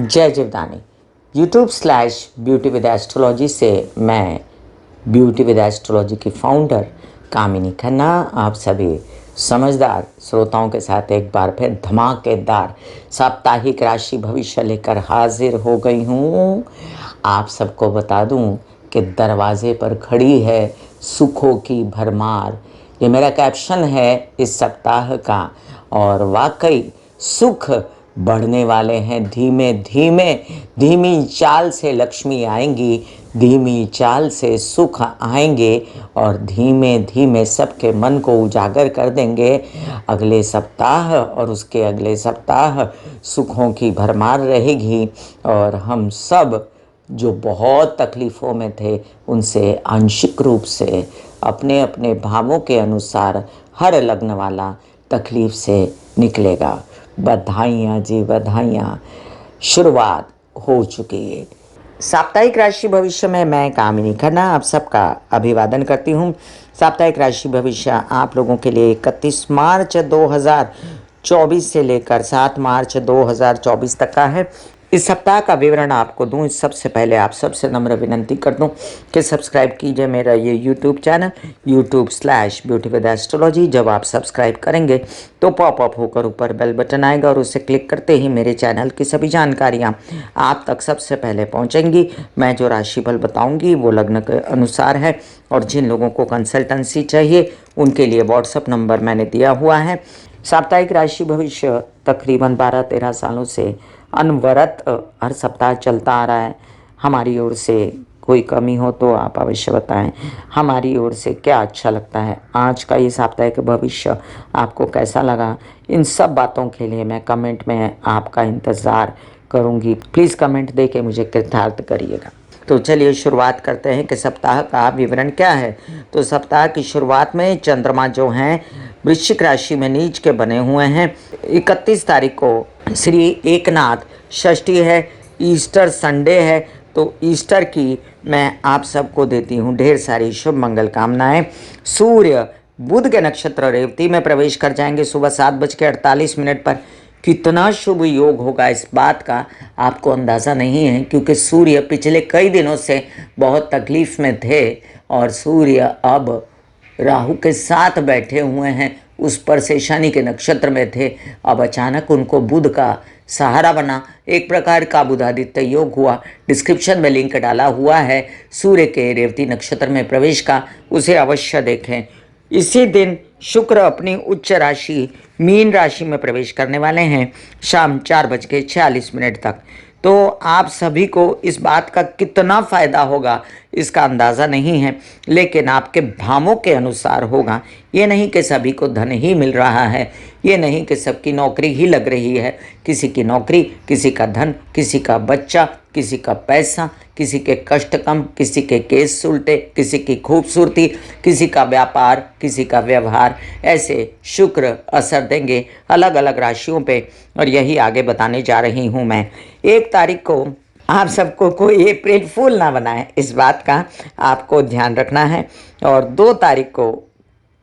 जय Jivdani. YouTube/ब्यूटी with astrology से मैं ब्यूटी विद एस्ट्रोलॉजी की फाउंडर कामिनी खन्ना आप सभी समझदार श्रोताओं के साथ एक बार फिर धमाकेदार साप्ताहिक राशि भविष्य लेकर हाजिर हो गई हूँ। आप सबको बता दूँ कि दरवाजे पर खड़ी है सुखों की भरमार। ये मेरा कैप्शन है इस सप्ताह का और वाकई सुख बढ़ने वाले हैं। धीमे धीमे धीमी चाल से लक्ष्मी आएंगी, धीमी चाल से सुख आएंगे और धीमे धीमे सबके मन को उजागर कर देंगे। अगले सप्ताह और उसके अगले सप्ताह सुखों की भरमार रहेगी और हम सब जो बहुत तकलीफ़ों में थे उनसे आंशिक रूप से अपने अपने भावों के अनुसार हर लग्न वाला तकलीफ़ से निकलेगा। बधाइयाँ जी बधाइयाँ, शुरुआत हो चुकी है। साप्ताहिक राशि भविष्य में मैं कामिनी खन्ना आप सबका अभिवादन करती हूँ। साप्ताहिक राशि भविष्य आप लोगों के लिए 31 मार्च 2024 से लेकर 7 मार्च 2024 तक का है। इस सप्ताह का विवरण आपको दूं इससे सबसे पहले आप सबसे नम्र विनंती कर दूं कि सब्सक्राइब कीजिए मेरा ये YouTube चैनल YouTube/ब्यूटी विद एस्ट्रोलॉजी। जब आप सब्सक्राइब करेंगे तो पॉपअप होकर ऊपर बेल बटन आएगा और उसे क्लिक करते ही मेरे चैनल की सभी जानकारियां आप तक सबसे पहले पहुंचेंगी। मैं जो राशिफल बताऊंगी वो लग्न के अनुसार है और जिन लोगों को कंसल्टेंसी चाहिए उनके लिए व्हाट्सअप नंबर मैंने दिया हुआ है। साप्ताहिक राशि भविष्य तकरीबन 12-13 सालों से अनवरत हर सप्ताह चलता आ रहा है। हमारी ओर से कोई कमी हो तो आप अवश्य बताएं। हमारी ओर से क्या अच्छा लगता है, आज का ये साप्ताहिक भविष्य आपको कैसा लगा, इन सब बातों के लिए मैं कमेंट में आपका इंतज़ार करूंगी। प्लीज़ कमेंट दे के मुझे कृतार्थ करिएगा। तो चलिए शुरुआत करते हैं कि सप्ताह का विवरण क्या है। तो सप्ताह की शुरुआत में चंद्रमा जो हैं वृश्चिक राशि में नीच के बने हुए हैं। 31 तारीख को श्री एकनाथ षष्ठी है, ईस्टर संडे है। तो ईस्टर की मैं आप सबको देती हूँ ढेर सारी शुभ मंगल कामनाएं। सूर्य बुध के नक्षत्र रेवती में प्रवेश कर जाएंगे सुबह 7:48 पर। कितना शुभ योग होगा इस बात का आपको अंदाज़ा नहीं है, क्योंकि सूर्य पिछले कई दिनों से बहुत तकलीफ़ में थे और सूर्य अब राहु के साथ बैठे हुए हैं। उस पर से शनि के नक्षत्र में थे, अब अचानक उनको बुध का सहारा बना। एक प्रकार का बुधादित्य योग हुआ। डिस्क्रिप्शन में लिंक डाला हुआ है सूर्य के रेवती नक्षत्र में प्रवेश का, उसे अवश्य देखें। इसी दिन शुक्र अपनी उच्च राशि मीन राशि में प्रवेश करने वाले हैं शाम 4:46 तक। तो आप सभी को इस बात का कितना फ़ायदा होगा इसका अंदाज़ा नहीं है, लेकिन आपके भावों के अनुसार होगा। ये नहीं कि सभी को धन ही मिल रहा है, ये नहीं कि सबकी नौकरी ही लग रही है। किसी की नौकरी, किसी का धन, किसी का बच्चा, किसी का पैसा, किसी के कष्ट कम, किसी के केस सुलटे, किसी की खूबसूरती, किसी का व्यापार, किसी का व्यवहार। ऐसे शुक्र असर देंगे अलग अलग राशियों पे और यही आगे बताने जा रही हूँ मैं। 1 तारीख को आप सबको कोई अप्रैल फूल ना बनाए, इस बात का आपको ध्यान रखना है। और 2 तारीख को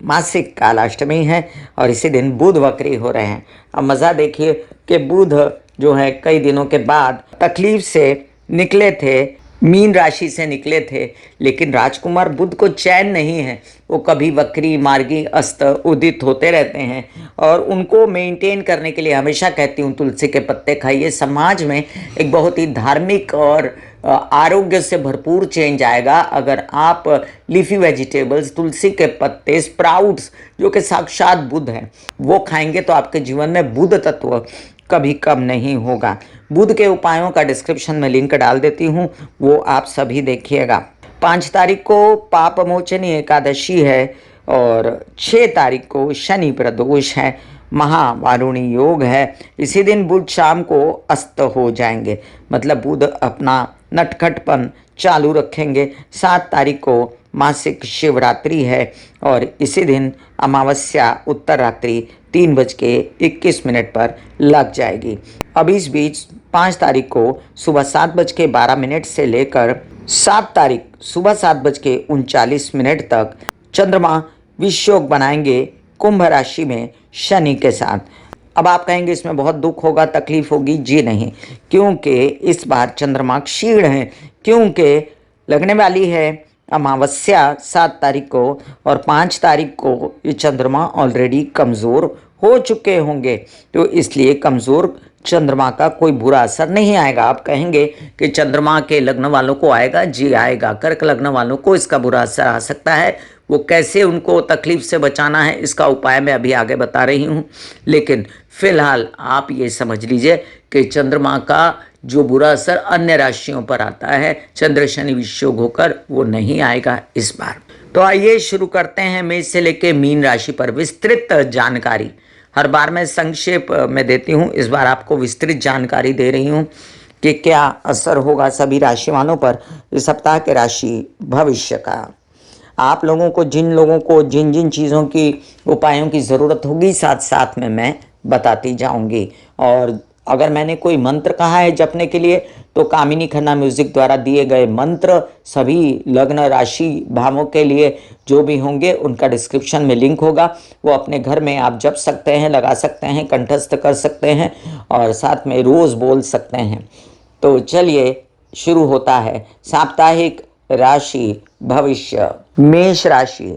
मासिक कालाष्टमी है और इसी दिन बुध वक्री हो रहे हैं। अब मज़ा देखिए कि बुध जो है कई दिनों के बाद तकलीफ से निकले थे, मीन राशि से निकले थे, लेकिन राजकुमार बुध को चैन नहीं है। वो कभी वक्री मार्गी अस्त उदित होते रहते हैं और उनको मेंटेन करने के लिए हमेशा कहती हूँ तुलसी के पत्ते खाइए। समाज में एक बहुत ही धार्मिक और आरोग्य से भरपूर चेंज आएगा अगर आप लीफी वेजिटेबल्स, तुलसी के पत्ते, स्प्राउट्स जो कि साक्षात बुध हैं वो खाएंगे तो आपके जीवन में बुध तत्व कभी कम नहीं होगा। बुध के उपायों का डिस्क्रिप्शन में लिंक डाल देती हूँ, वो आप सभी देखिएगा। 5 तारीख को पाप मोचनी एकादशी है और 6 तारीख को शनि प्रदोष है, महावारुणी योग है। इसी दिन बुध शाम को अस्त हो जाएंगे, मतलब बुध अपना नटखटपन चालू रखेंगे। 7 तारीख को मासिक शिवरात्रि है और इसी दिन अमावस्या उत्तर रात्रि 3:21 पर लग जाएगी। अब इस बीच 5 तारीख को सुबह 7:12 से लेकर 7 तारीख सुबह 7:39 तक चंद्रमा विषयोग बनाएंगे कुंभ राशि में शनि के साथ। अब आप कहेंगे इसमें बहुत दुख होगा, तकलीफ होगी। जी नहीं, क्योंकि इस बार चंद्रमा क्षीण है, क्योंकि लगने वाली है अमावस्या 7 तारीख को, और 5 तारीख को ये चंद्रमा ऑलरेडी कमज़ोर हो चुके होंगे। तो इसलिए कमज़ोर चंद्रमा का कोई बुरा असर नहीं आएगा। आप कहेंगे कि चंद्रमा के लग्न वालों को आएगा। जी आएगा। कर्क लग्न वालों को इसका बुरा असर आ सकता है। वो कैसे उनको तकलीफ से बचाना है, इसका उपाय मैं अभी आगे बता रही हूँ। लेकिन फिलहाल आप ये समझ लीजिए कि चंद्रमा का जो बुरा असर अन्य राशियों पर आता है, चंद्र शनि विषयोग होकर, वो नहीं आएगा इस बार। तो आइए शुरू करते हैं मेष से लेकर मीन राशि पर विस्तृत जानकारी। हर बार मैं संक्षेप में देती हूँ, इस बार आपको विस्तृत जानकारी दे रही हूँ कि क्या असर होगा सभी राशि वालों पर इस सप्ताह के राशि भविष्य का। आप लोगों को जिन जिन चीज़ों की उपायों की ज़रूरत होगी, साथ साथ में मैं बताती जाऊंगी। और अगर मैंने कोई मंत्र कहा है जपने के लिए, तो कामिनी खन्ना म्यूजिक द्वारा दिए गए मंत्र सभी लग्न राशि भावों के लिए जो भी होंगे, उनका डिस्क्रिप्शन में लिंक होगा। वो अपने घर में आप जप सकते हैं, लगा सकते हैं, कंठस्थ कर सकते हैं और साथ में रोज़ बोल सकते हैं। तो चलिए शुरू होता है साप्ताहिक राशि भविष्य। मेष राशि।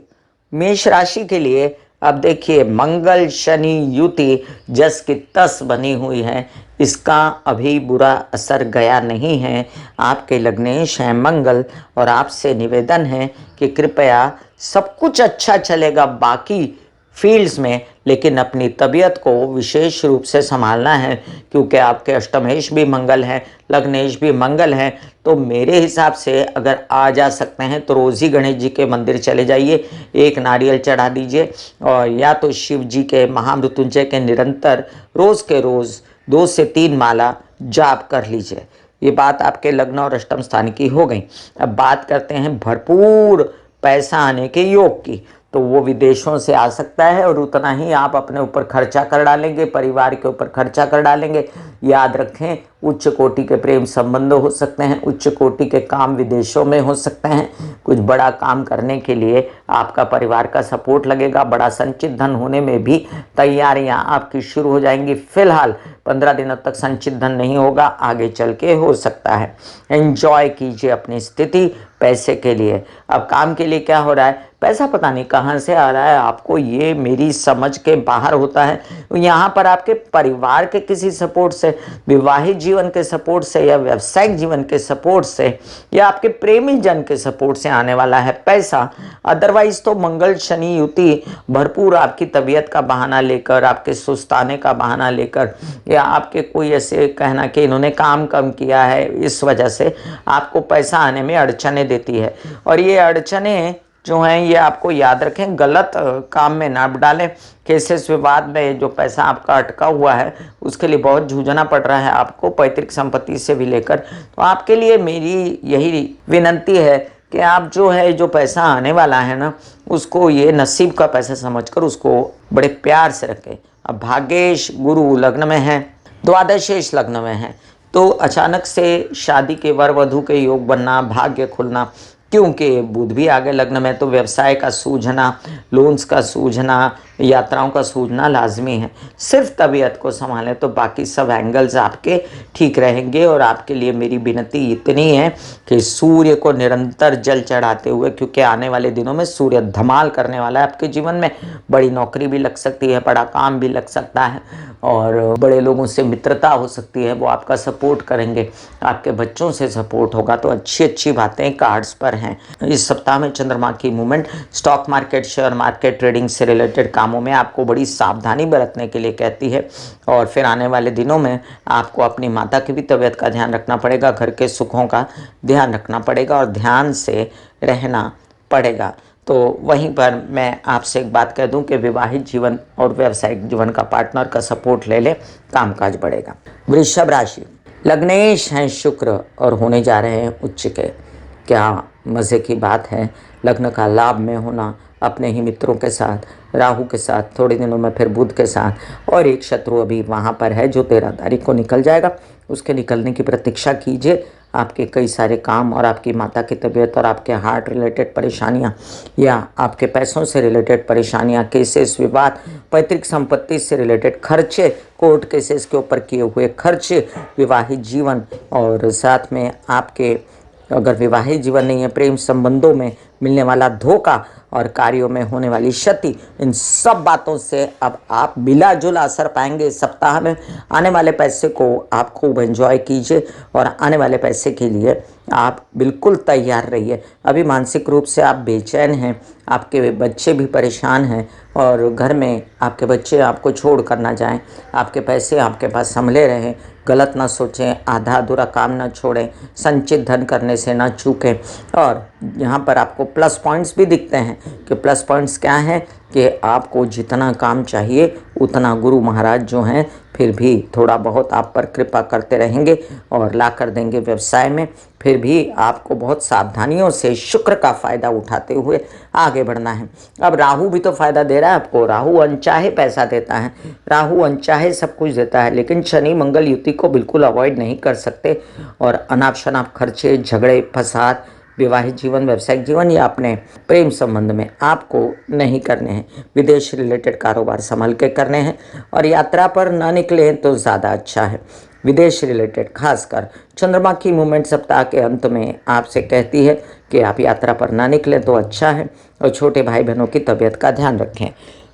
मेष राशि के लिए अब देखिए, मंगल शनि युति जस की तस बनी हुई है, इसका अभी बुरा असर गया नहीं है। आपके लग्नेश हैं मंगल, और आपसे निवेदन है कि कृपया सब कुछ अच्छा चलेगा बाकी फील्ड्स में, लेकिन अपनी तबीयत को विशेष रूप से संभालना है, क्योंकि आपके अष्टमेश भी मंगल है, लग्नेश भी मंगल है। तो मेरे हिसाब से अगर आ जा सकते हैं तो रोज़ ही गणेश जी के मंदिर चले जाइए, एक नारियल चढ़ा दीजिए, और या तो शिव जी के महामृत्युंजय के निरंतर रोज़ के रोज़ 2 से 3 माला जाप कर लीजिए। ये बात आपके लग्न और अष्टम स्थान की हो गई। अब बात करते हैं भरपूर पैसा आने के योग की। तो वो विदेशों से आ सकता है, और उतना ही आप अपने ऊपर खर्चा कर डालेंगे, परिवार के ऊपर खर्चा कर डालेंगे। याद रखें, उच्च कोटि के प्रेम संबंध हो सकते हैं, उच्च कोटि के काम विदेशों में हो सकते हैं। कुछ बड़ा काम करने के लिए आपका परिवार का सपोर्ट लगेगा। बड़ा संचित धन होने में भी तैयारियां आपकी शुरू हो जाएंगी। फिलहाल 15 दिनों तक संचित धन नहीं होगा, आगे चल के हो सकता है। एंजॉय कीजिए अपनी स्थिति पैसे के लिए। अब काम के लिए क्या हो रहा है, पैसा पता नहीं कहाँ से आ रहा है आपको, ये मेरी समझ के बाहर होता है। यहाँ पर आपके परिवार के किसी सपोर्ट से, विवाहित जीवन के सपोर्ट से, या व्यावसायिक जीवन के सपोर्ट से, या आपके प्रेमी जन के सपोर्ट से आने वाला है पैसा। अदरवाइज तो मंगल शनि युति भरपूर आपकी तबीयत का बहाना लेकर, आपके सुस्ताने का बहाना लेकर, या आपके कोई ऐसे कहना कि इन्होंने काम कम किया है, इस वजह से आपको पैसा आने में अड़चने देती है। और ये अड़चने जो हैं, ये आपको याद रखें, गलत काम में ना डालें। केसेस विवाद में जो पैसा आपका अटका हुआ है, उसके लिए बहुत जूझना पड़ रहा है आपको, पैतृक संपत्ति से भी लेकर। तो आपके लिए मेरी यही विनंती है कि आप जो है, जो पैसा आने वाला है ना, उसको ये नसीब का पैसा समझकर उसको बड़े प्यार से रखें। अब भाग्येश गुरु लग्न में है, द्वादशेश लग्न में है, तो अचानक से शादी के वर वधू के योग बनना, भाग्य खुलना, क्योंकि बुध भी आगे लग्न में, तो व्यवसाय का सूझना, लोन्स का सूझना, यात्राओं का सूझना लाजमी है। सिर्फ तबीयत को संभालें तो बाकी सब एंगल्स आपके ठीक रहेंगे। और आपके लिए मेरी विनती इतनी है कि सूर्य को निरंतर जल चढ़ाते हुए, क्योंकि आने वाले दिनों में सूर्य धमाल करने वाला है आपके जीवन में। बड़ी नौकरी भी लग सकती है, बड़ा काम भी लग सकता है, और बड़े लोगों से मित्रता हो सकती है, वो आपका सपोर्ट करेंगे। आपके बच्चों से सपोर्ट होगा, तो अच्छी अच्छी बातें कार्ड्स पर हैं। इस सप्ताह में चंद्रमा की movement stock market, share market, trading से रिलेटेड कामों में आपको बड़ी सावधानी बरतने के लिए कहती है। और फिर आने वाले दिनों में आपको अपनी माता की भी तबीयत का ध्यान रखना पड़ेगा, घर के सुखों का ध्यान रखना पड़ेगा, और ध्यान से रहना पड़ेगा। तो वहीं पर मैं आपसे एक बात कह दूं कि विवाहित जीवन और व्यावसायिक जीवन का पार्टनर का सपोर्ट ले ले, कामकाज बढ़ेगा। वृषभ राशि। लग्नेश हैं शुक्र, और होने जा रहे हैं उच्च के। क्या मज़े की बात है, लग्न का लाभ में होना, अपने ही मित्रों के साथ, राहु के साथ, थोड़े दिनों में फिर बुध के साथ, और एक शत्रु अभी वहाँ पर है जो 13 तारीख को निकल जाएगा। उसके निकलने की प्रतीक्षा कीजिए। आपके कई सारे काम और आपकी माता की तबीयत और आपके हार्ट रिलेटेड परेशानियां या आपके पैसों से रिलेटेड परेशानियां, केसेस, विवाद, पैतृक संपत्ति से रिलेटेड खर्चे, कोर्ट केसेस के ऊपर किए हुए खर्चे, विवाहित जीवन और साथ में आपके अगर विवाहित जीवन नहीं है, प्रेम संबंधों में मिलने वाला धोखा और कार्यों में होने वाली क्षति, इन सब बातों से अब आप मिला-जुला असर पाएंगे। इस सप्ताह में आने वाले पैसे को आप खूब एंजॉय कीजिए और आने वाले पैसे के लिए आप बिल्कुल तैयार रहिए। अभी मानसिक रूप से आप बेचैन हैं, आपके बच्चे भी परेशान हैं और घर में आपके बच्चे आपको छोड़ कर ना जाएं, आपके पैसे आपके पास संभले रहें, गलत ना सोचें, आधा अधूरा काम ना छोड़ें, संचित धन करने से ना चूकें। और यहाँ पर आपको प्लस पॉइंट्स भी दिखते हैं कि प्लस पॉइंट्स क्या हैं कि आपको जितना काम चाहिए उतना गुरु महाराज जो हैं फिर भी थोड़ा बहुत आप पर कृपा करते रहेंगे और ला कर देंगे व्यवसाय में। फिर भी आपको बहुत सावधानियों से शुक्र का फ़ायदा उठाते हुए आगे बढ़ना है। अब राहु भी तो फ़ायदा दे रहा है आपको, राहु अनचाहे पैसा देता है, राहु अनचाहे सब कुछ देता है, लेकिन शनि मंगल युति को बिल्कुल अवॉइड नहीं कर सकते और अनाप शनाप खर्चे, झगड़े, फसाद, विवाहित जीवन, व्यावसायिक जीवन या अपने प्रेम संबंध में आपको नहीं करने हैं। विदेश रिलेटेड कारोबार संभल के करने हैं और यात्रा पर ना निकले तो ज़्यादा अच्छा है। विदेश रिलेटेड खासकर चंद्रमा की मूवमेंट सप्ताह के अंत में आपसे कहती है कि आप यात्रा पर ना निकलें तो अच्छा है और छोटे भाई बहनों की तबीयत का ध्यान रखें।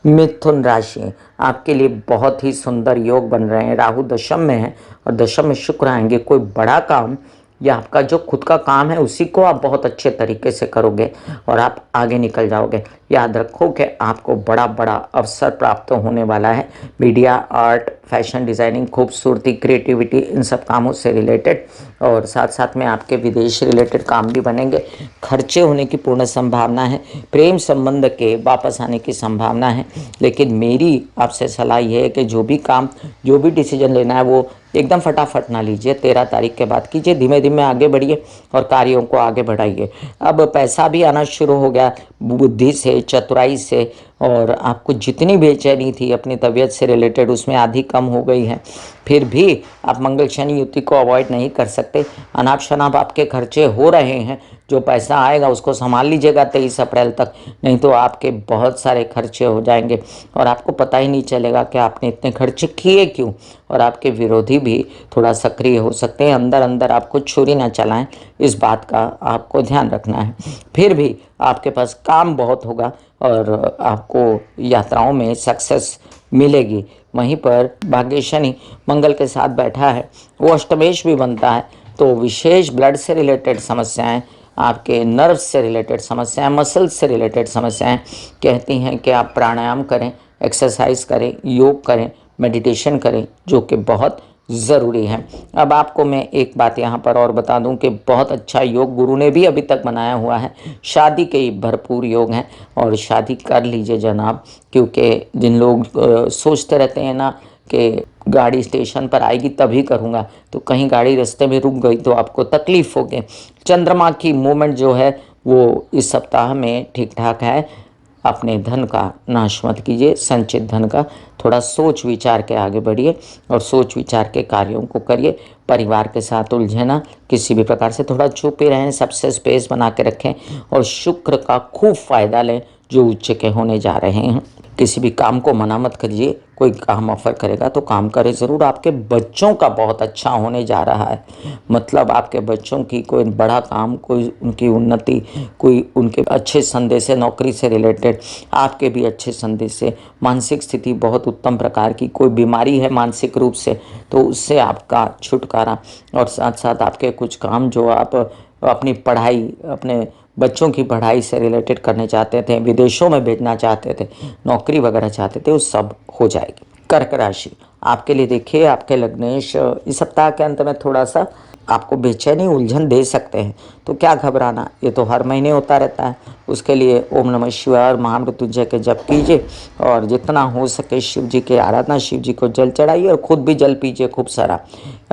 मिथुन राशि आपके लिए बहुत ही सुंदर योग बन रहे हैं। राहु दशम में है और दशम में शुक्र आएंगे। कोई बड़ा काम या आपका जो खुद का काम है उसी को आप बहुत अच्छे तरीके से करोगे और आप आगे निकल जाओगे। याद रखो कि आपको बड़ा बड़ा अवसर प्राप्त होने वाला है। मीडिया, आर्ट, फैशन डिज़ाइनिंग, खूबसूरती, क्रिएटिविटी, इन सब कामों से रिलेटेड और साथ साथ में आपके विदेश रिलेटेड काम भी बनेंगे। खर्चे होने की पूर्ण संभावना है। प्रेम संबंध के वापस आने की संभावना है। लेकिन मेरी आपसे सलाह ये है कि जो भी काम, जो भी डिसीजन लेना है वो एकदम फटाफट ना लीजिए, 13 तारीख के बाद कीजिए। धीमे धीमे आगे बढ़िए और कार्यों को आगे बढ़ाइए। अब पैसा भी आना शुरू हो गया बुद्धि से, चतुराई से, और आपको जितनी बेचैनी थी अपनी तबीयत से रिलेटेड उसमें आधी कम हो गई है। फिर भी आप मंगल शनि युति को अवॉइड नहीं कर सकते। अनाप शनाप आपके खर्चे हो रहे हैं, जो पैसा आएगा उसको संभाल लीजिएगा 23 अप्रैल तक, नहीं तो आपके बहुत सारे खर्चे हो जाएंगे और आपको पता ही नहीं चलेगा कि आपने इतने खर्चे किए क्यों। और आपके विरोधी भी थोड़ा सक्रिय हो सकते हैं। अंदर अंदर आपको छुरी ना चलाएं, इस बात का आपको ध्यान रखना है। फिर भी आपके पास काम बहुत होगा और आपको यात्राओं में सक्सेस मिलेगी। वहीं पर भाग्य शनि मंगल के साथ बैठा है, वो अष्टमेश भी बनता है, तो विशेष ब्लड से रिलेटेड समस्याएं, आपके नर्व्स से रिलेटेड समस्याएं, मसल्स से रिलेटेड समस्याएं कहती हैं कि आप प्राणायाम करें, एक्सरसाइज करें, योग करें, मेडिटेशन करें, जो कि बहुत ज़रूरी है। अब आपको मैं एक बात यहाँ पर और बता दूं कि बहुत अच्छा योग गुरु ने भी अभी तक बनाया हुआ है। शादी के भरपूर योग हैं और शादी कर लीजिए जनाब, क्योंकि जिन लोग सोचते रहते हैं ना कि गाड़ी स्टेशन पर आएगी तभी करूँगा, तो कहीं गाड़ी रास्ते में रुक गई तो आपको तकलीफ़ होगी। चंद्रमा की मूवमेंट जो है वो इस सप्ताह में ठीक ठाक है। अपने धन का नाश मत कीजिए, संचित धन का थोड़ा सोच विचार के आगे बढ़िए और सोच विचार के कार्यों को करिए। परिवार के साथ उलझे ना, किसी भी प्रकार से थोड़ा छुपे रहें, सबसे स्पेस बना के रखें और शुक्र का खूब फायदा लें जो उच्च के होने जा रहे हैं। किसी भी काम को मना मत करिए। कोई काम ऑफर करेगा तो काम करे ज़रूर। आपके बच्चों का बहुत अच्छा होने जा रहा है, मतलब आपके बच्चों की कोई बड़ा काम, कोई उनकी उन्नति, कोई उनके अच्छे संदेश से, नौकरी से रिलेटेड आपके भी अच्छे संदेश से, मानसिक स्थिति बहुत उत्तम प्रकार की, कोई बीमारी है मानसिक रूप से तो उससे आपका छुटकारा, और साथ साथ आपके कुछ काम जो आप अपनी पढ़ाई, अपने बच्चों की पढ़ाई से रिलेटेड करने चाहते थे, विदेशों में भेजना चाहते थे, नौकरी वगैरह चाहते थे, वो सब हो जाएगी। कर्क राशि आपके लिए देखिए, आपके लग्नेश इस सप्ताह के अंत में थोड़ा सा आपको बेचैनी, उलझन दे सकते हैं, तो क्या घबराना, ये तो हर महीने होता रहता है। उसके लिए ओम नमः शिवाय और महामृत्युंजय के जप कीजिए और जितना हो सके शिव जी की आराधना, शिव जी को जल चढ़ाइए और खुद भी जल पीजिए खूब सारा।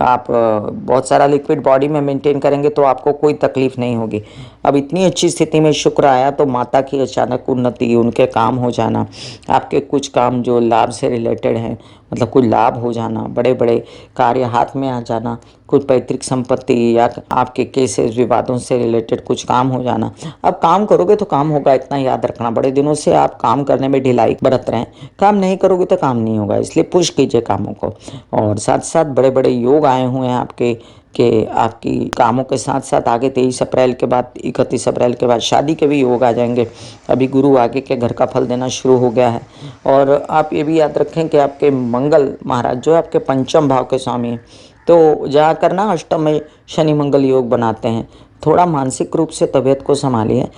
आप बहुत सारा लिक्विड बॉडी में मेंटेन करेंगे तो आपको कोई तकलीफ नहीं होगी। अब इतनी अच्छी स्थिति में शुक्र आया तो माता की अचानक उन्नति, उनके काम हो जाना, आपके कुछ काम जो लाभ से रिलेटेड हैं, मतलब कोई लाभ हो जाना, बड़े बड़े कार्य हाथ में आ जाना, कुछ पैतृक संपत्ति या आपके केसेस विवादों से रिलेटेड कुछ काम हो जाना। अब काम करोगे तो काम होगा, इतना याद रखना। बड़े दिनों से आप काम करने में ढिलाई बरत रहे हैं, काम नहीं करोगे तो काम नहीं होगा, इसलिए पुश कीजिए कामों को। और साथ साथ बड़े बड़े योग आए हुए हैं आपके, कि आपकी कामों के साथ साथ आगे 23 अप्रैल के बाद 31 अप्रैल के बाद शादी के भी योग आ जाएंगे। अभी गुरु आगे के घर का फल देना शुरू हो गया है। और आप ये भी याद रखें कि आपके मंगल महाराज जो है आपके पंचम भाव के स्वामी हैं, तो जाकर ना अष्टम में शनि मंगल योग बनाते हैं। थोड़ा मानसिक रूप से तबीयत को संभालिए,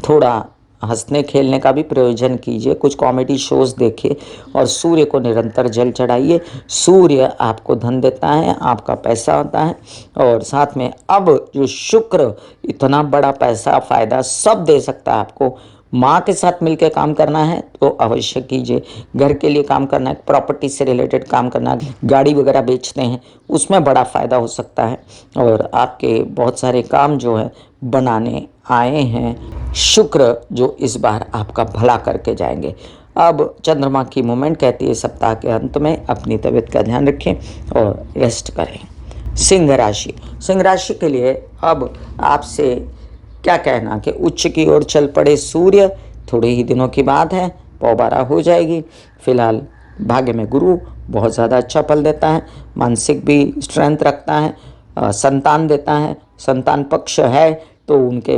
थोड़ा हंसने खेलने का भी प्रयोजन कीजिए, कुछ कॉमेडी शोज़ देखिए और सूर्य को निरंतर जल चढ़ाइए। सूर्य आपको धन देता है, आपका पैसा होता है। और साथ में अब जो शुक्र इतना बड़ा पैसा फ़ायदा सब दे सकता है आपको। माँ के साथ मिलकर काम करना है तो अवश्य कीजिए, घर के लिए काम करना है, प्रॉपर्टी से रिलेटेड काम करना है, गाड़ी वगैरह बेचते हैं उसमें बड़ा फ़ायदा हो सकता है। और आपके बहुत सारे काम जो है बनाने आए हैं शुक्र, जो इस बार आपका भला करके जाएंगे। अब चंद्रमा की मूवमेंट कहती है सप्ताह के अंत में अपनी तबीयत का ध्यान रखें और रेस्ट करें। सिंह राशि, सिंह राशि के लिए अब आपसे क्या कहना कि उच्च की ओर चल पड़े सूर्य, थोड़े ही दिनों की बात है, पौबारा हो जाएगी। फिलहाल भाग्य में गुरु बहुत ज़्यादा अच्छा फल देता है, मानसिक भी स्ट्रेंथ रखता है, संतान देता है, संतान पक्ष है तो उनके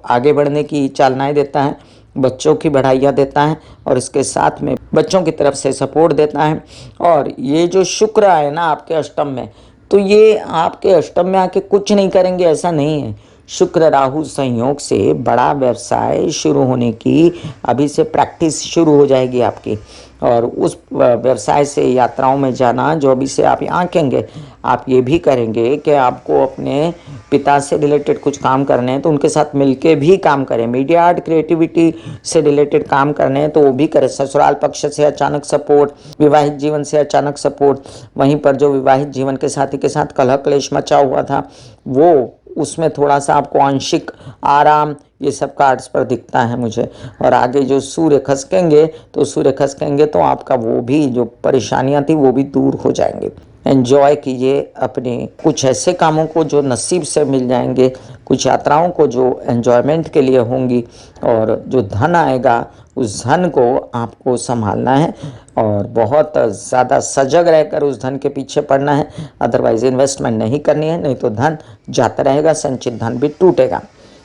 आगे बढ़ने की चालनाएँ देता है, बच्चों की बढ़ाइयाँ देता है और इसके साथ में बच्चों की तरफ से सपोर्ट देता है। और ये जो शुक्र है ना आपके अष्टम में, तो ये आपके अष्टम में आके कुछ नहीं करेंगे ऐसा नहीं है। शुक्र राहु संयोग से बड़ा व्यवसाय शुरू होने की अभी से प्रैक्टिस शुरू हो जाएगी आपकी। और उस व्यवसाय से यात्राओं में जाना जो अभी से आप आंकेंगे, आप ये भी करेंगे कि आपको अपने पिता से रिलेटेड कुछ काम करने हैं तो उनके साथ मिलके भी काम करें। मीडिया आर्ट क्रिएटिविटी से रिलेटेड काम करने हैं तो वो भी करें। ससुराल पक्ष से अचानक सपोर्ट, विवाहित जीवन से अचानक सपोर्ट, वहीं पर जो विवाहित जीवन के साथी के साथ कलह क्लेश मचा हुआ था वो, उसमें थोड़ा सा आपको आंशिक आराम, ये सब कार्ड्स पर दिखता है मुझे। और आगे जो सूर्य खसकेंगे तो आपका वो भी जो परेशानियां थी वो भी दूर हो जाएंगे। एंजॉय कीजिए अपने कुछ ऐसे कामों को जो नसीब से मिल जाएंगे, कुछ यात्राओं को जो एंजॉयमेंट के लिए होंगी। और जो धन आएगा उस धन को आपको संभालना है और बहुत ज़्यादा सजग रहकर उस धन के पीछे पड़ना है। अदरवाइज इन्वेस्टमेंट नहीं करनी है, नहीं तो धन जाता रहेगा, संचित धन भी टूटेगा।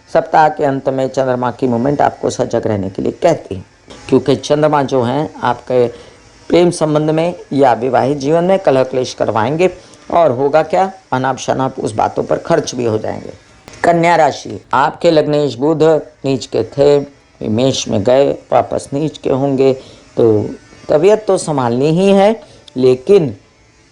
सप्ताह के अंत में चंद्रमा की मूवमेंट आपको सजग रहने के लिए कहती है, क्योंकि चंद्रमा जो हैं आपके प्रेम संबंध में या विवाहित जीवन में कलह क्लेश करवाएंगे। और होगा क्या, अनाप शनाप उस बातों पर खर्च भी हो जाएंगे। कन्या राशि, आपके लग्नेश बुध नीच के थे, मेष में गए, वापस नीच के होंगे, तो तबीयत तो संभालनी ही है। लेकिन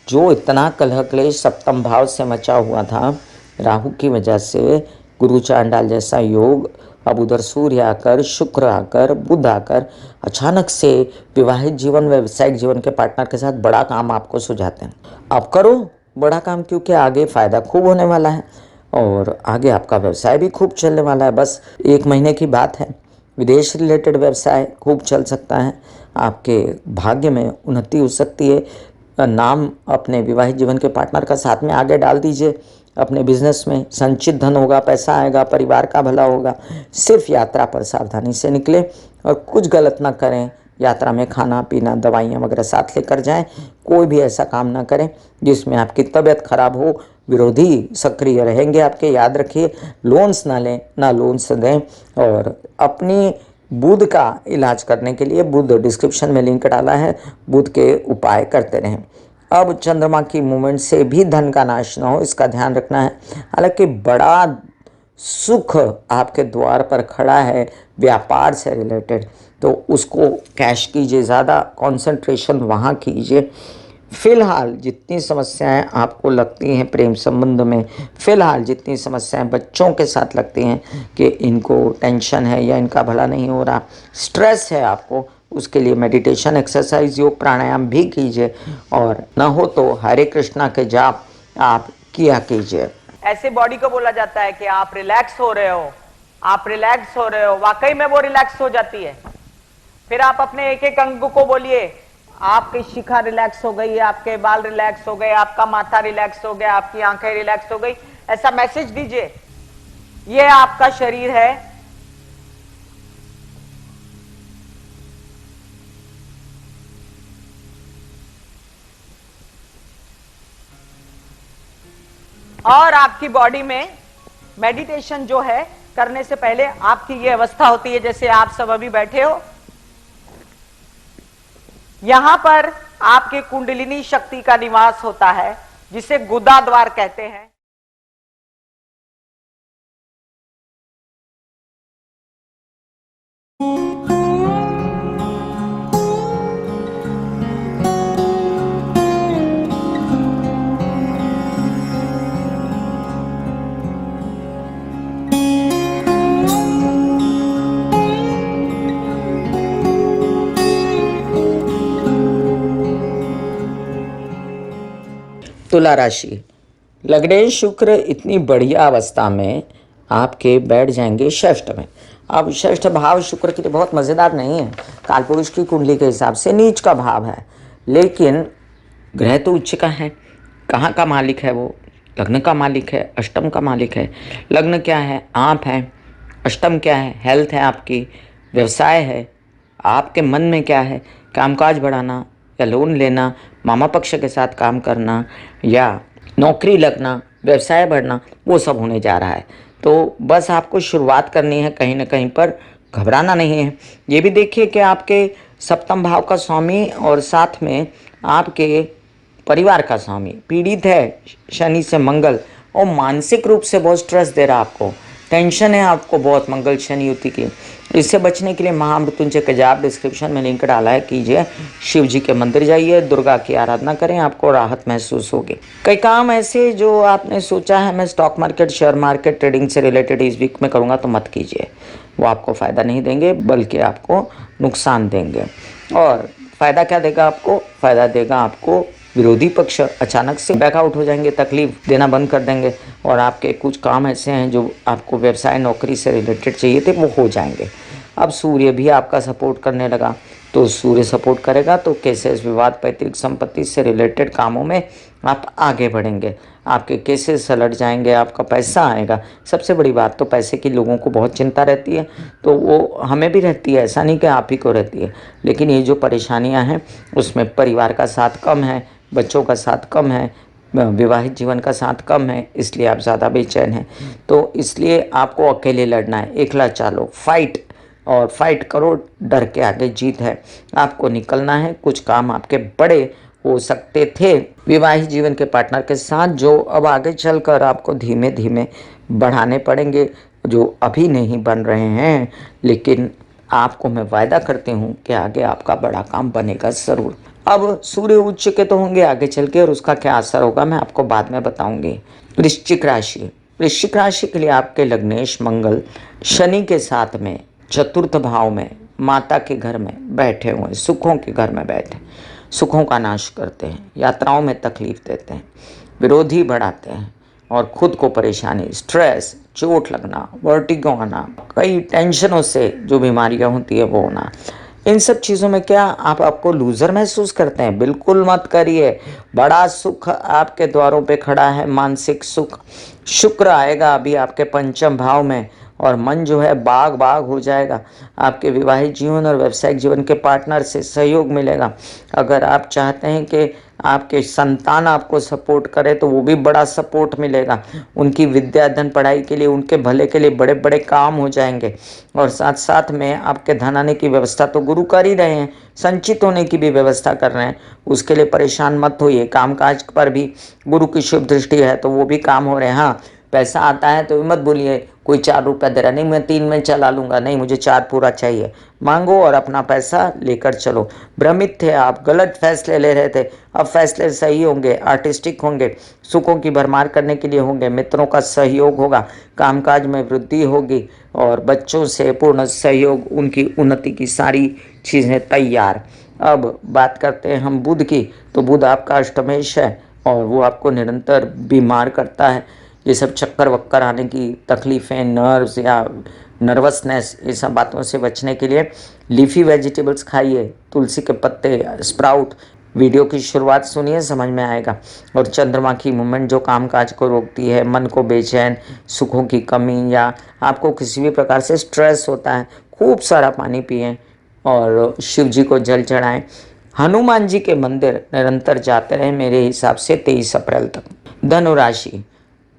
जो इतना कलह क्लेश सप्तम भाव से मचा हुआ था राहु की वजह से, गुरु चांडाल जैसा योग, अब उधर सूर्य आकर, शुक्र आकर, बुध आकर अचानक से विवाहित जीवन, व्यावसायिक जीवन के पार्टनर के साथ बड़ा काम आपको सुझाते हैं। अब करो बड़ा काम, क्योंकि आगे फ़ायदा खूब होने वाला है और आगे आपका व्यवसाय भी खूब चलने वाला है। बस 1 महीने की बात है, विदेश रिलेटेड व्यवसाय खूब चल सकता है, आपके भाग्य में उन्नति हो सकती है। नाम अपने विवाहित जीवन के पार्टनर का साथ में आगे डाल दीजिए, अपने बिजनेस में संचित धन होगा, पैसा आएगा, परिवार का भला होगा। सिर्फ यात्रा पर सावधानी से निकलें और कुछ गलत ना करें। यात्रा में खाना पीना, दवाइयाँ वगैरह साथ लेकर जाएं। कोई भी ऐसा काम ना करें जिसमें आपकी तबीयत खराब हो, विरोधी सक्रिय रहेंगे आपके। याद रखिए, लोन्स ना लें, ना लोन्स दें। और अपनी बुध का इलाज करने के लिए बुध डिस्क्रिप्शन में लिंक डाला है, बुध के उपाय करते रहें। अब चंद्रमा की मूवमेंट से भी धन का नाश न हो, इसका ध्यान रखना है। हालांकि बड़ा सुख आपके द्वार पर खड़ा है व्यापार से रिलेटेड, तो उसको कैश कीजिए, ज़्यादा कंसंट्रेशन वहाँ कीजिए। फिलहाल जितनी समस्याएं आपको लगती हैं प्रेम संबंध में, फिलहाल जितनी समस्याएं बच्चों के साथ लगती हैं कि इनको टेंशन है या इनका भला नहीं हो रहा, स्ट्रेस है आपको, उसके लिए मेडिटेशन, एक्सरसाइज, योग, प्राणायाम भी कीजिए। और न हो तो हरे कृष्णा के जाप आप किया कीजिए। ऐसे बॉडी को बोला जाता है कि आप रिलैक्स हो रहे हो, आप रिलैक्स हो रहे हो। वाकई में वो रिलैक्स हो जाती है। फिर आप अपने एक एक अंग को बोलिए, आपकी शिखा रिलैक्स हो गई, आपके बाल रिलैक्स हो गए, आपका माथा रिलैक्स हो गया, आपकी आंखें रिलैक्स हो गई, ऐसा मैसेज दीजिए। ये आपका शरीर है, और आपकी बॉडी में मेडिटेशन जो है करने से पहले आपकी ये अवस्था होती है जैसे आप सब अभी बैठे हो। यहां पर आपके कुंडलिनी शक्ति का निवास होता है जिसे गुदा द्वार कहते हैं। तुला राशि, लग्नेश शुक्र इतनी बढ़िया अवस्था में आपके बैठ जाएंगे षष्ठ में। अब षष्ठ भाव शुक्र के लिए बहुत मज़ेदार नहीं है, कालपुरुष की कुंडली के हिसाब से नीच का भाव है, लेकिन ग्रह तो उच्च का है। कहाँ का मालिक है वो? लग्न का मालिक है, अष्टम का मालिक है। लग्न क्या है? आप हैं। अष्टम क्या है? हेल्थ है आपकी, व्यवसाय है। आपके मन में क्या है? कामकाज बढ़ाना या लोन लेना, मामा पक्ष के साथ काम करना या नौकरी लगना, व्यवसाय बढ़ना, वो सब होने जा रहा है। तो बस आपको शुरुआत करनी है, कहीं ना कहीं पर घबराना नहीं है। ये भी देखिए कि आपके सप्तम भाव का स्वामी और साथ में आपके परिवार का स्वामी पीड़ित है शनि से मंगल, और मानसिक रूप से बहुत स्ट्रेस दे रहा है आपको, टेंशन है आपको बहुत मंगल शनि युति की। इससे बचने के लिए महामृत्युंजय का जाप डिस्क्रिप्शन में लिंक डाला है, कीजिए। शिव जी के मंदिर जाइए, दुर्गा की आराधना करें, आपको राहत महसूस होगी। कई काम ऐसे जो आपने सोचा है मैं stock market, share market, trading से रिलेटेड इस वीक में करूँगा, तो मत कीजिए। वो आपको फ़ायदा नहीं देंगे बल्कि आपको नुकसान देंगे। और फ़ायदा क्या देगा आपको? फ़ायदा देगा आपको विरोधी पक्ष अचानक से बैकआउट हो जाएंगे, तकलीफ देना बंद कर देंगे, और आपके कुछ काम ऐसे हैं जो आपको व्यवसाय नौकरी से रिलेटेड चाहिए थे वो हो जाएंगे। अब सूर्य भी आपका सपोर्ट करने लगा, तो सूर्य सपोर्ट करेगा तो केसेस, विवाद, पैतृक संपत्ति से रिलेटेड कामों में आप आगे बढ़ेंगे, आपके केसेस सलट जाएंगे, आपका पैसा आएगा। सबसे बड़ी बात तो पैसे की लोगों को बहुत चिंता रहती है, तो वो हमें भी रहती है, ऐसा नहीं कि आप ही को रहती है। लेकिन ये जो परेशानियां हैं उसमें परिवार का साथ कम है, बच्चों का साथ कम है, विवाहित जीवन का साथ कम है, इसलिए आप ज़्यादा बेचैन हैं। तो इसलिए आपको अकेले लड़ना है, एकला चालो, फाइट, और फाइट करो, डर के आगे जीत है। आपको निकलना है, कुछ काम आपके बड़े हो सकते थे विवाहित जीवन के पार्टनर के साथ, जो अब आगे चलकर आपको धीमे धीमे बढ़ाने पड़ेंगे, जो अभी नहीं बन रहे हैं। लेकिन आपको मैं वायदा करती हूँ कि आगे आपका बड़ा काम बनेगा ज़रूर। अब सूर्य उच्च के तो होंगे आगे चल के, और उसका क्या असर होगा मैं आपको बाद में बताऊंगी। वृश्चिक राशि, वृश्चिक राशि के लिए आपके लग्नेश मंगल शनि के साथ में चतुर्थ भाव में माता के घर में बैठे हुए, सुखों के घर में बैठे, सुखों का नाश करते हैं, यात्राओं में तकलीफ देते हैं, विरोधी बढ़ाते हैं, और खुद को परेशानी, स्ट्रेस, चोट लगना, वर्टिगो आना, कई टेंशनों से जो बीमारियां होती है वो होना। इन सब चीज़ों में क्या आप आपको लूज़र महसूस करते हैं? बिल्कुल मत करिए। बड़ा सुख आपके द्वारों पे खड़ा है, मानसिक सुख। शुक्र आएगा अभी आपके पंचम भाव में, और मन जो है बाग बाग हो जाएगा। आपके विवाहित जीवन और व्यावसायिक जीवन के पार्टनर से सहयोग मिलेगा। अगर आप चाहते हैं कि आपके संतान आपको सपोर्ट करे तो वो भी बड़ा सपोर्ट मिलेगा। उनकी विद्या, धन, पढ़ाई के लिए, उनके भले के लिए बड़े बड़े काम हो जाएंगे। और साथ साथ में आपके धन आने की व्यवस्था तो गुरु कर ही रहे हैं, संचित होने की भी व्यवस्था कर रहे हैं, उसके लिए परेशान मत होइए। कामकाज पर भी गुरु की शुभ दृष्टि है तो वो भी काम हो रहे हैं। हाँ, पैसा आता है तो मत बोलिए कोई 4 रुपया दे रहा, नहीं मैं 3 में चला लूँगा, नहीं मुझे 4 पूरा चाहिए। मांगो और अपना पैसा लेकर चलो। भ्रमित थे आप, गलत फैसले ले रहे थे, अब फैसले सही होंगे, आर्टिस्टिक होंगे, सुखों की भरमार करने के लिए होंगे, मित्रों का सहयोग होगा, कामकाज में वृद्धि होगी, और बच्चों से पूर्ण सहयोग, उनकी उन्नति की सारी चीज़ें तैयार। अब बात करते हैं हम बुध की, तो बुध आपका अष्टमेश है और वो आपको निरंतर बीमार करता है। ये सब चक्कर वक्कर आने की तकलीफ़ें, नर्व्स या नर्वसनेस, ये सब बातों से बचने के लिए लीफी वेजिटेबल्स खाइए, तुलसी के पत्ते, स्प्राउट। वीडियो की शुरुआत सुनिए, समझ में आएगा। और चंद्रमा की मूवमेंट जो कामकाज को रोकती है, मन को बेचैन, सुखों की कमी या आपको किसी भी प्रकार से स्ट्रेस होता है, खूब सारा पानी पिएं और शिव जी को जल चढ़ाएं। हनुमान जी के मंदिर निरंतर जाते रहें मेरे हिसाब से 23 अप्रैल तक। धनु राशि,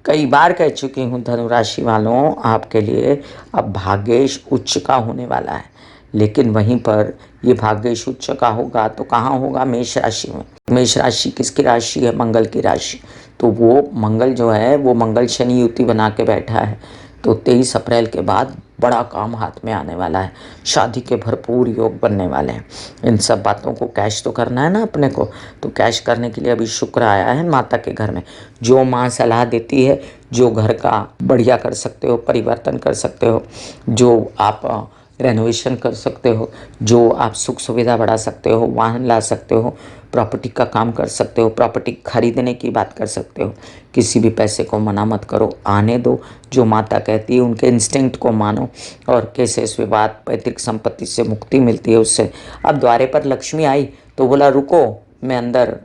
कई बार कह चुकी हूँ धनु राशि वालों, आपके लिए अब भाग्येश उच्च का होने वाला है। लेकिन वहीं पर ये भाग्येश उच्च का होगा तो कहाँ होगा? मेष राशि में। मेष राशि किसकी राशि है? मंगल की राशि। तो वो मंगल जो है वो मंगल शनि युति बना के बैठा है। तो 23 अप्रैल के बाद बड़ा काम हाथ में आने वाला है, शादी के भरपूर योग बनने वाले हैं। इन सब बातों को कैश तो करना है ना अपने को, तो कैश करने के लिए अभी शुक्र आया है माता के घर में। जो माँ सलाह देती है, जो घर का बढ़िया कर सकते हो, परिवर्तन कर सकते हो, जो आप रेनोवेशन कर सकते हो, जो आप सुख सुविधा बढ़ा सकते हो, वाहन ला सकते हो, प्रॉपर्टी का काम कर सकते हो, प्रॉपर्टी खरीदने की बात कर सकते हो, किसी भी पैसे को मना मत करो, आने दो। जो माता कहती है उनके इंस्टिंक्ट को मानो। और केसेस विवाद, पैतृक संपत्ति से मुक्ति मिलती है उससे। अब द्वारे पर लक्ष्मी आई तो बोला रुको, मैं अंदर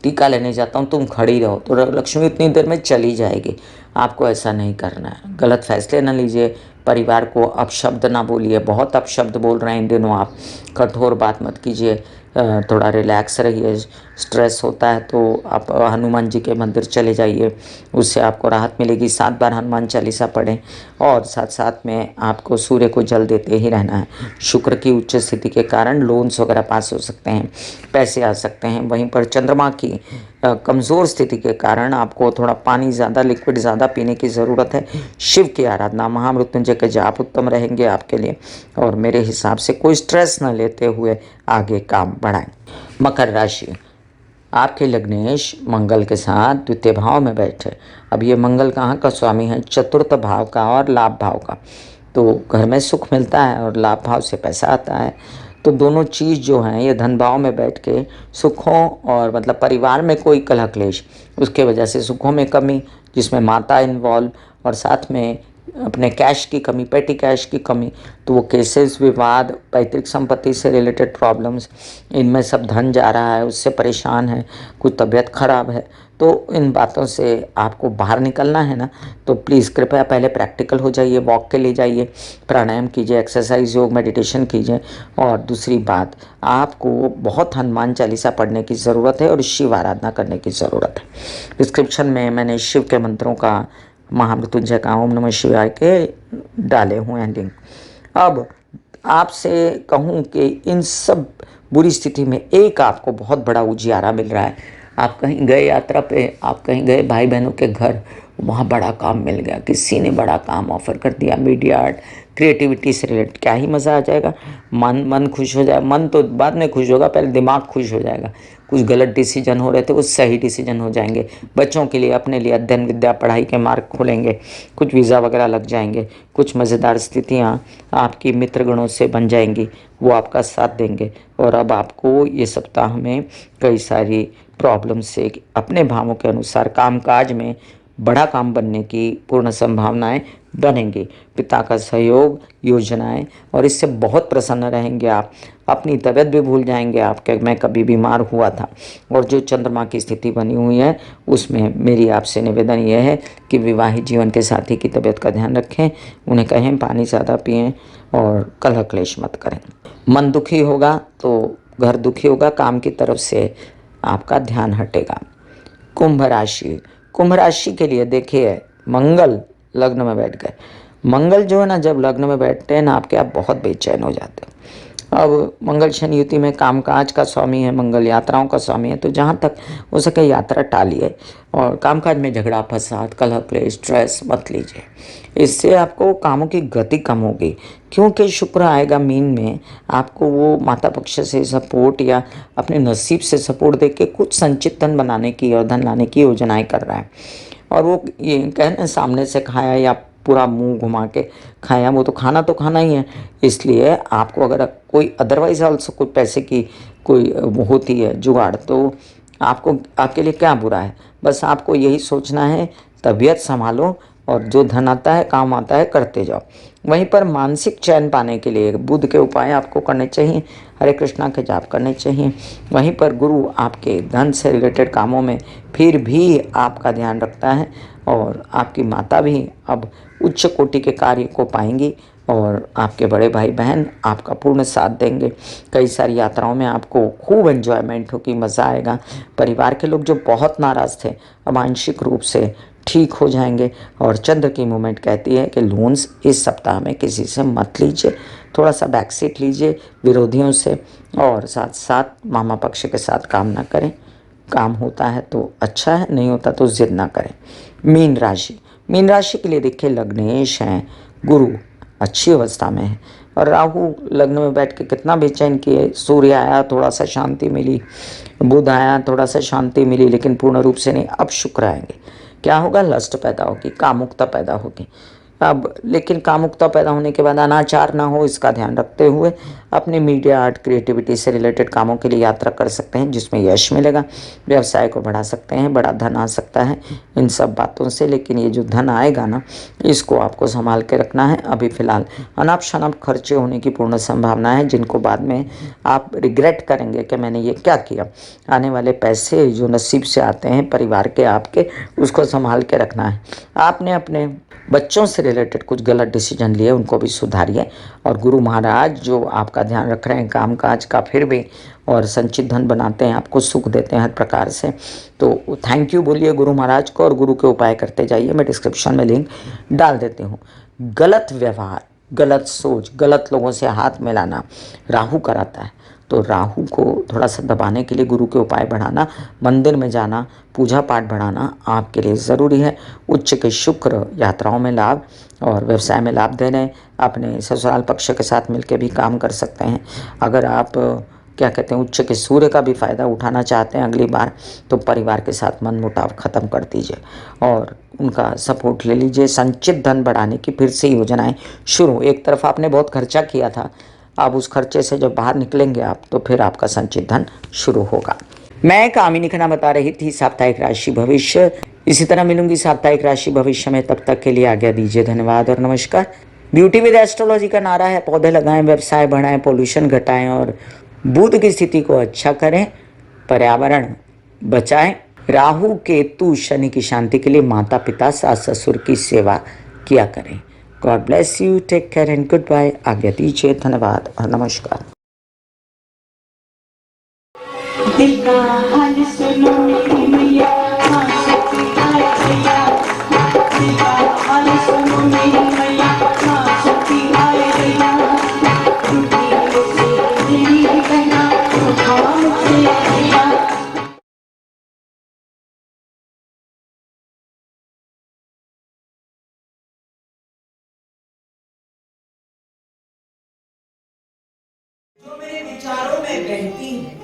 टीका लेने जाता हूँ, तुम खड़ी रहो। तो लक्ष्मी उतनी देर में चली जाएगी। आपको ऐसा नहीं करना है, गलत फैसले ना लीजिए, परिवार को अपशब्द ना बोलिए। बहुत अपशब्द बोल रहे हैं इन दिनों आप, कठोर बात मत कीजिए, थोड़ा रिलैक्स रहिए। स्ट्रेस होता है तो आप हनुमान जी के मंदिर चले जाइए, उससे आपको राहत मिलेगी। 7 बार हनुमान चालीसा पढ़ें और साथ साथ में आपको सूर्य को जल देते ही रहना है। शुक्र की उच्च स्थिति के कारण लोन्स वगैरह पास हो सकते हैं, पैसे आ सकते हैं। वहीं पर चंद्रमा की कमज़ोर स्थिति के कारण आपको थोड़ा पानी ज़्यादा, लिक्विड ज़्यादा पीने की ज़रूरत है। शिव की आराधना, महामृत्युंजय के जाप उत्तम रहेंगे आपके लिए। और मेरे हिसाब से कोई स्ट्रेस न लेते हुए आगे काम बढ़ाएं। मकर राशि, आपके लग्नेश मंगल के साथ द्वितीय भाव में बैठे। अब ये मंगल कहाँ का स्वामी है? चतुर्थ भाव का और लाभ भाव का। तो घर में सुख मिलता है और लाभ भाव से पैसा आता है। तो दोनों चीज़ जो हैं ये धन भाव में बैठ के सुखों और मतलब परिवार में कोई कलह क्लेश, उसके वजह से सुखों में कमी, जिसमें माता इन्वॉल्व, और साथ में अपने कैश की कमी, पेटी कैश की कमी। तो वो केसेस, विवाद, पैतृक संपत्ति से रिलेटेड प्रॉब्लम्स, इनमें सब धन जा रहा है, उससे परेशान है, कुछ तबीयत खराब है। तो इन बातों से आपको बाहर निकलना है ना, तो प्लीज़ कृपया पहले प्रैक्टिकल हो जाइए, वॉक के लिए जाइए, प्राणायाम कीजिए, एक्सरसाइज, योग, मेडिटेशन कीजिए। और दूसरी बात, आपको बहुत हनुमान चालीसा पढ़ने की ज़रूरत है और शिव आराधना करने की ज़रूरत है। डिस्क्रिप्शन में मैंने शिव के मंत्रों का, महामृत्युंजय का, ओम नमः शिवाय के डाले हुए हैं लिंक। अब आपसे कहूँ कि इन सब बुरी स्थिति में एक आपको बहुत बड़ा उजियारा मिल रहा है। आप कहीं गए यात्रा पे, आप कहीं गए भाई बहनों के घर, वहाँ बड़ा काम मिल गया, किसी ने बड़ा काम ऑफर कर दिया, मीडिया, आर्ट, क्रिएटिविटी से रिलेटेड, क्या ही मज़ा आ जाएगा। मन खुश हो जाए, मन तो बाद में खुश होगा, पहले दिमाग खुश हो जाएगा। कुछ गलत डिसीजन हो रहे थे वो सही डिसीजन हो जाएंगे। बच्चों के लिए, अपने लिए अध्ययन विद्या पढ़ाई के मार्ग खुलेंगे, कुछ वीज़ा वगैरह लग जाएंगे, कुछ मज़ेदार स्थितियाँ आपकी मित्रगणों से बन जाएंगी, वो आपका साथ देंगे। और अब आपको ये सप्ताह में कई सारी प्रॉब्लम से अपने भावों के अनुसार कामकाज में बड़ा काम बनने की पूर्ण संभावनाएं बनेंगी। पिता का सहयोग, योजनाएं, और इससे बहुत प्रसन्न रहेंगे आप। अपनी तबीयत भी भूल जाएंगे आप कि मैं कभी बीमार हुआ था। और जो चंद्रमा की स्थिति बनी हुई है उसमें मेरी आपसे निवेदन यह है कि विवाहित जीवन के साथी की तबीयत का ध्यान रखें, उन्हें कहें पानी ज़्यादा पिएं और कलह क्लेश मत करें। मन दुखी होगा तो घर दुखी होगा, काम की तरफ से आपका ध्यान हटेगा। कुंभ राशि, कुंभ राशि के लिए देखिए, मंगल लग्न में बैठ गए। मंगल जो है ना, जब लग्न में बैठते हैं ना आपके, आप बहुत बेचैन हो जाते हो। अब मंगल शनि युति में कामकाज का स्वामी है मंगल, यात्राओं का स्वामी है, तो जहाँ तक हो सके यात्रा टालिए और कामकाज में झगड़ा फसाद, कलह क्लेश, स्ट्रेस मत लीजिए। इससे आपको कामों की गति कम होगी, क्योंकि शुक्र आएगा मीन में, आपको वो माता पक्ष से सपोर्ट या अपने नसीब से सपोर्ट दे के कुछ संचित धन बनाने की और धन लाने की योजनाएं कर रहा है। और वो ये कहना सामने से खाया या पूरा मुंह घुमा के खाया, वो तो खाना ही है। इसलिए आपको अगर कोई अदरवाइज ऑल्सो कोई पैसे की कोई होती है जुगाड़, तो आपको, आपके लिए क्या बुरा है। बस आपको यही सोचना है, तबीयत संभालो और जो धन आता है, काम आता है, करते जाओ। वहीं पर मानसिक चैन पाने के लिए बुध के उपाय आपको करने चाहिए, हरे कृष्णा के जाप करने चाहिए। वहीं पर गुरु आपके धन से रिलेटेड कामों में फिर भी आपका ध्यान रखता है और आपकी माता भी अब उच्च कोटि के कार्य को पाएंगी और आपके बड़े भाई बहन आपका पूर्ण साथ देंगे। कई सारी यात्राओं में आपको खूब एंजॉयमेंट होगी, मज़ा आएगा। परिवार के लोग जो बहुत नाराज़ थे अब आंशिक रूप से ठीक हो जाएंगे। और चंद्र की मूवमेंट कहती है कि लोन्स इस सप्ताह में किसी से मत लीजिए, थोड़ा सा बैक सीट लीजिए विरोधियों से, और साथ साथ मामा पक्ष के साथ काम ना करें। काम होता है तो अच्छा है, नहीं होता तो जिद ना करें। मीन राशि के लिए देखिए लग्नेश हैं, गुरु अच्छी अवस्था में है और राहु लग्न में बैठ के कितना बेचैन किए। सूर्य आया थोड़ा सा शांति मिली, बुध आया थोड़ा सा शांति मिली, लेकिन पूर्ण रूप से नहीं। अब शुक्र आएंगे, क्या होगा, लस्ट पैदा होगी, कामुकता पैदा होगी। अब लेकिन कामुकता पैदा होने के बाद अनाचार ना हो, इसका ध्यान रखते हुए अपने मीडिया आर्ट क्रिएटिविटी से रिलेटेड कामों के लिए यात्रा कर सकते हैं जिसमें यश मिलेगा। व्यवसाय को बढ़ा सकते हैं, बड़ा धन आ सकता है इन सब बातों से। लेकिन ये जो धन आएगा ना, इसको आपको संभाल के रखना है। अभी फ़िलहाल अनाप शनाप खर्चे होने की पूर्ण संभावना है, जिनको बाद में आप रिग्रेट करेंगे कि मैंने ये क्या किया। आने वाले पैसे जो नसीब से आते हैं परिवार के आपके, उसको संभाल के रखना है। आपने अपने बच्चों से रिलेटेड कुछ गलत डिसीजन लिए, उनको भी सुधारिए। और गुरु महाराज जो आपका ध्यान रख रहे हैं काम काज का फिर भी, और संचित धन बनाते हैं, आपको सुख देते हैं हर प्रकार से, तो थैंक यू बोलिए गुरु महाराज को और गुरु के उपाय करते जाइए। मैं डिस्क्रिप्शन में लिंक डाल देती हूँ। गलत व्यवहार, गलत सोच, गलत लोगों से हाथ मिलाना राहु कराता है, तो राहु को थोड़ा सा दबाने के लिए गुरु के उपाय बढ़ाना, मंदिर में जाना, पूजा पाठ बढ़ाना आपके लिए ज़रूरी है। उच्च के शुक्र यात्राओं में लाभ और व्यवसाय में लाभ दे रहे हैं। अपने ससुराल पक्ष के साथ मिलकर भी काम कर सकते हैं। अगर आप क्या कहते हैं उच्च के सूर्य का भी फ़ायदा उठाना चाहते हैं अगली बार, तो परिवार के साथ मनमुटाव ख़त्म कर दीजिए और उनका सपोर्ट ले लीजिए। संचित धन बढ़ाने की फिर से योजनाएं शुरू। एक तरफ आपने बहुत खर्चा किया था, अब उस खर्चे से जब बाहर निकलेंगे आप, तो फिर आपका संचित धन शुरू होगा। मैं कामिनी खन्ना बता रही थी साप्ताहिक राशि भविष्य। इसी तरह मिलूंगी साप्ताहिक राशि भविष्य में, तब तक के लिए आज्ञा दीजिए। धन्यवाद और नमस्कार। ब्यूटी विद एस्ट्रोलॉजी का नारा है पौधे लगाएं, व्यवसाय बढ़ाएं, पोल्यूशन घटाएं और बुध की स्थिति को अच्छा करें, पर्यावरण बचाएं। राहु केतु शनि की शांति के लिए माता पिता सास ससुर की सेवा किया करें। God bless you, take care and goodbye. आज्ञा दीजिए, धन्यवाद और नमस्कार। दिल का हाल सुनो मेरी मैया, हाँ सच्ची हाल भैया। दिल का हाल सुनो मेरी मैया, हाँ सच्ची हाल भैया। टूटी से मेरी बहना, उठा मुझसे भैया। जो मेरे विचारों में बहती है,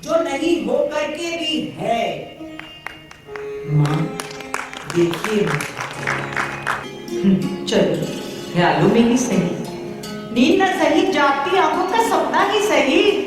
जो नहीं हो करके भी है। माँ देखिए, चलो ख्यालों में ही सही, नींद न सही, जागती आंखों का सपना ही सही।